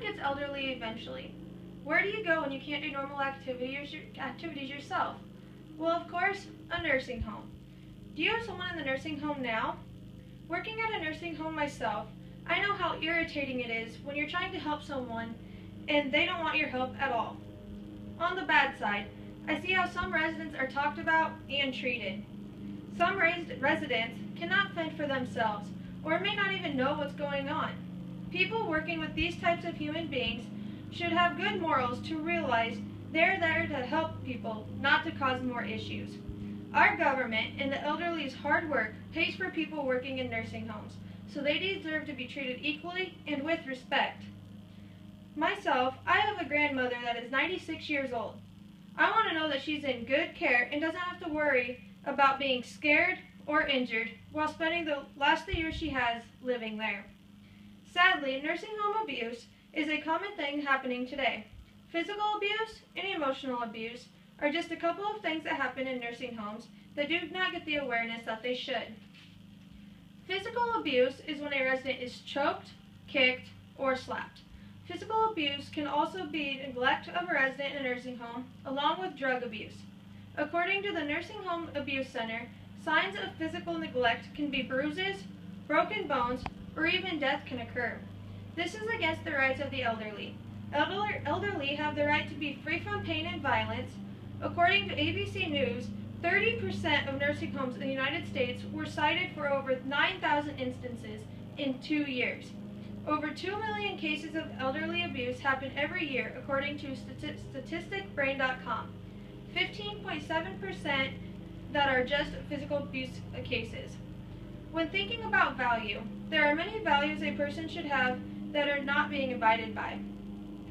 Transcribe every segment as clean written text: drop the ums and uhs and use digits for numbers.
gets elderly eventually. Where do you go when you can't do normal activities yourself? Well, of course, a nursing home. Do you have someone in the nursing home now? Working at a nursing home myself, I know how irritating it is when you're trying to help someone and they don't want your help at all. On the bad side, I see how some residents are talked about and treated. Some residents cannot fend for themselves or may not even know what's going on. People working with these types of human beings should have good morals to realize they're there to help people, not to cause more issues. Our government and the elderly's hard work pays for people working in nursing homes, so they deserve to be treated equally and with respect. Myself, I have a grandmother that is 96 years old. I want to know that she's in good care and doesn't have to worry about being scared or injured while spending the last 3 years she has living there. Sadly, nursing home abuse is a common thing happening today. Physical abuse and emotional abuse are just a couple of things that happen in nursing homes that do not get the awareness that they should. Physical abuse is when a resident is choked, kicked, or slapped. Physical abuse can also be neglect of a resident in a nursing home, along with drug abuse. According to the Nursing Home Abuse Center, signs of physical neglect can be bruises, broken bones, or even death can occur. This is against the rights of the elderly. Elderly have the right to be free from pain and violence. According to ABC News, 30% of nursing homes in the United States were cited for over 9,000 instances in 2 years. Over 2 million cases of elderly abuse happen every year, according to statisticbrain.com. 15.7% that are just physical abuse cases. When thinking about value, there are many values a person should have that are not being abided by.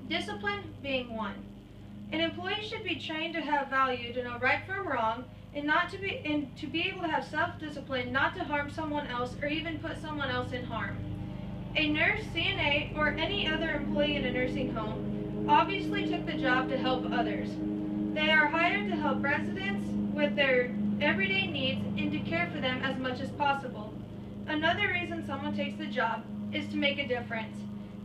Discipline being one. An employee should be trained to have value, to know right from wrong, and to be able to have self-discipline, not to harm someone else or even put someone else in harm. A nurse, CNA, or any other employee in a nursing home obviously took the job to help others. They are hired to help residents with their everyday needs and to care for them as much as possible. Another reason someone takes the job is to make a difference.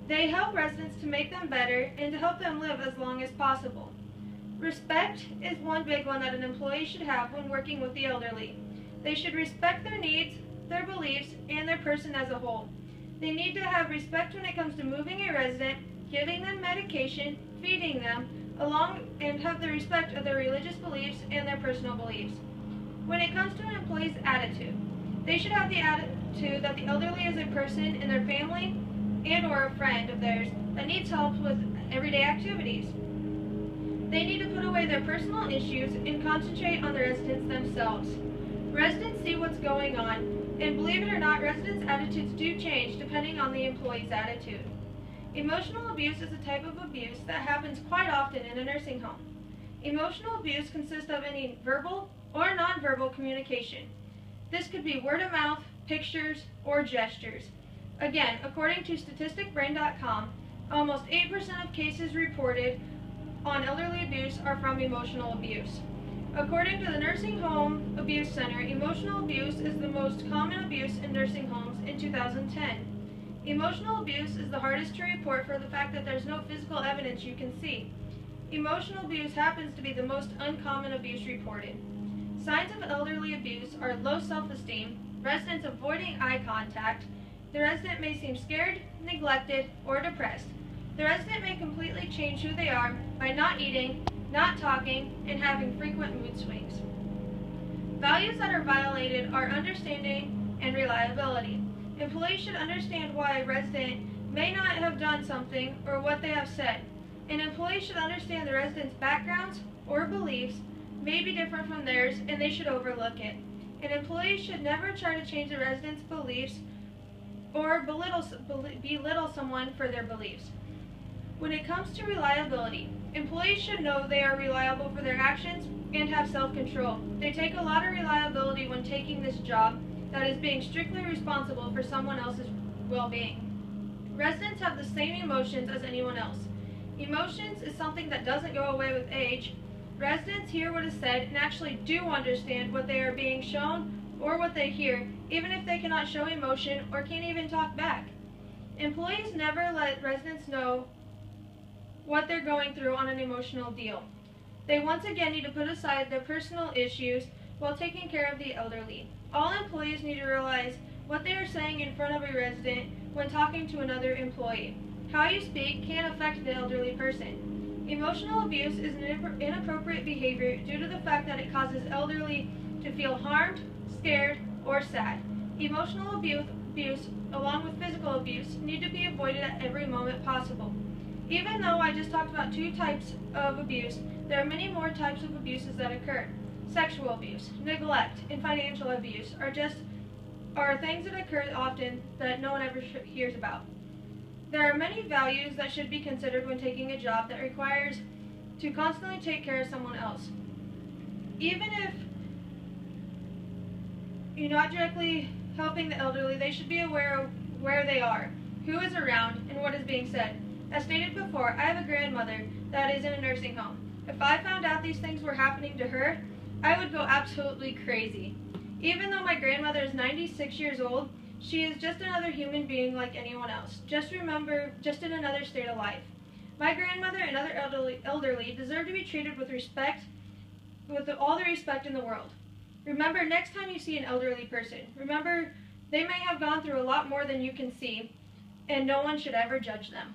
They help residents to make them better and to help them live as long as possible. Respect is one big one that an employee should have when working with the elderly. They should respect their needs, their beliefs, and their person as a whole. They need to have respect when it comes to moving a resident, giving them medication, feeding them, and have the respect of their religious beliefs and their personal beliefs. When it comes to an employee's attitude, they should have the attitude that the elderly is a person in their family and or a friend of theirs that needs help with everyday activities. They need to put away their personal issues and concentrate on the residents themselves. Residents see what's going on, and believe it or not, residents' attitudes do change depending on the employee's attitude. Emotional abuse is a type of abuse that happens quite often in a nursing home. Emotional abuse consists of any verbal or nonverbal communication. This could be word of mouth, pictures, or gestures. Again, according to statisticbrain.com, almost 8% of cases reported on elderly abuse are from emotional abuse. According to the Nursing Home Abuse Center, emotional abuse is the most common abuse in nursing homes in 2010. Emotional abuse is the hardest to report for the fact that there's no physical evidence you can see. Emotional abuse happens to be the most uncommon abuse reported. Signs of elderly abuse are low self-esteem, residents avoiding eye contact, the resident may seem scared, neglected, or depressed. The resident may completely change who they are by not eating, not talking, and having frequent mood swings. Values that are violated are understanding and reliability. Employees should understand why a resident may not have done something or what they have said. An employee should understand the resident's backgrounds or beliefs may be different from theirs and they should overlook it. An employee should never try to change the resident's beliefs or belittle someone for their beliefs. When it comes to reliability, employees should know they are reliable for their actions and have self-control. They take a lot of reliability when taking this job that is being strictly responsible for someone else's well-being. Residents have the same emotions as anyone else. Emotions is something that doesn't go away with age. Residents hear what is said and actually do understand what they are being shown or what they hear, even if they cannot show emotion or can't even talk back. Employees never let residents know what they're going through on an emotional deal. They once again need to put aside their personal issues while taking care of the elderly. All employees need to realize what they are saying in front of a resident when talking to another employee. How you speak can affect the elderly person. Emotional abuse is an inappropriate behavior due to the fact that it causes elderly to feel harmed, scared, or sad. Emotional abuse, along with physical abuse, need to be avoided at every moment possible. Even though I just talked about 2 types of abuse, there are many more types of abuses that occur. Sexual abuse, neglect, and financial abuse are things that occur often that no one ever hears about. There are many values that should be considered when taking a job that requires to constantly take care of someone else. Even if you're not directly helping the elderly, they should be aware of where they are, who is around, and what is being said. As stated before, I have a grandmother that is in a nursing home. If I found out these things were happening to her, I would go absolutely crazy. Even though my grandmother is 96 years old, she is just another human being like anyone else. Just remember, just in another state of life. My grandmother and other elderly deserve to be treated with respect, with all the respect in the world. Remember, next time you see an elderly person, remember they may have gone through a lot more than you can see, and no one should ever judge them.